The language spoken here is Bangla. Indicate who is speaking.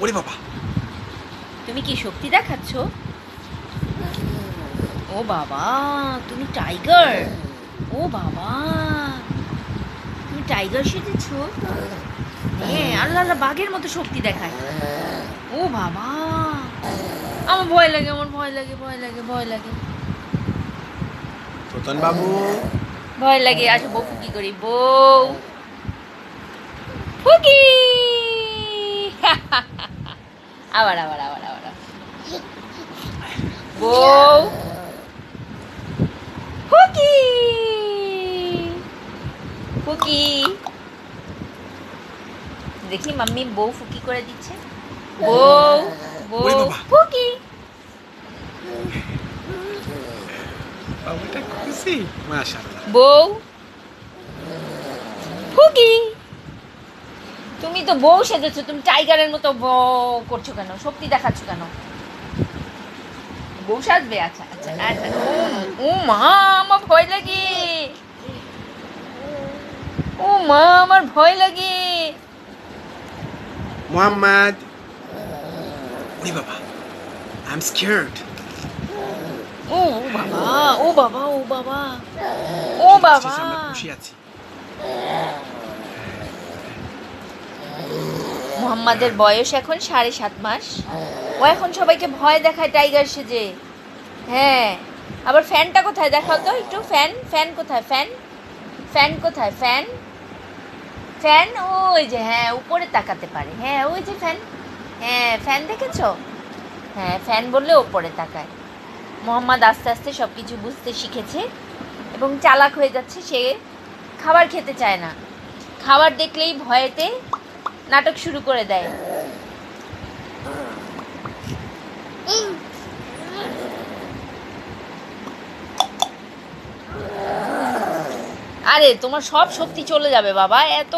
Speaker 1: ওরে বাবা,
Speaker 2: তুমি কি শক্তি দেখাচ্ছ? ও বাবা, তুমি টাইগার। ও বাবা, তুমি টাইগার সেজেছো? হ্যাঁ, আল্লাহ আল্লাহ, বাঘের মতো শক্তি দেখায়। ও বাবা, আমার ভয় লাগে, আমার ভয় লাগে, ভয় লাগে, ভয় লাগে,
Speaker 1: তোতন বাবু।
Speaker 2: ভয় লাগে। আসো বউ ফুকি করি, বউ ফুকি। আবার আবার আবার আবার বউ ফুকি, ফুকি। দেখি মাম্মি বউ ফুকি করে দিচ্ছে। বউ,
Speaker 1: ওরে
Speaker 2: বউ
Speaker 1: বাবা।
Speaker 2: ফুকি।
Speaker 1: বাবুটা খুশি, মাশাআল্লাহ।
Speaker 2: বউ ফুকি। তুমি তো বউ সেজেছো, তুমি টাইগারের মতো বউ করছো কেন? শক্তি দেখাচ্ছ কেন? বউ সাজবে? আচ্ছা আচ্ছা আচ্ছা। ও মা, আমার ভয় লাগে। ও মা, আমার ভয় লাগে।
Speaker 1: মোহাম্মদ। ওরে বাবা, আই এম স্কেয়ার্ড।
Speaker 2: ও বাবা, ও বাবা, ও বাবা, ও
Speaker 1: ঠিক
Speaker 2: বাবা।
Speaker 1: আছে, আমরা খুশি আছি।
Speaker 2: মোহাম্মদের বয়স এখন 7.5 মাস। ও এখন সবাইকে ভয় দেখায় টাইগার সেজে। হ্যাঁ, আবার ফ্যানটা কোথায় দেখাও তো একটু। ফ্যান, ফ্যান কোথায়? ফ্যান, ফ্যান কোথায়? ফ্যান, ফ্যান ওই যে, হ্যাঁ উপরে তাকাতে পারে। হ্যাঁ ওই যে ফ্যান। হ্যাঁ ফ্যান দেখেছো? হ্যাঁ ফ্যান বললে ওপরে তাকায়। মোহাম্মদ আস্তে আস্তে সব কিছু বুঝতে শিখেছে এবং চালাক হয়ে যাচ্ছে। সে খাবার খেতে চায় না, খাবার দেখলেই ভয়েতে নাটক শুরু করে দেয়। আরে তোমার সব শক্তি চলে যাবে বাবা, এত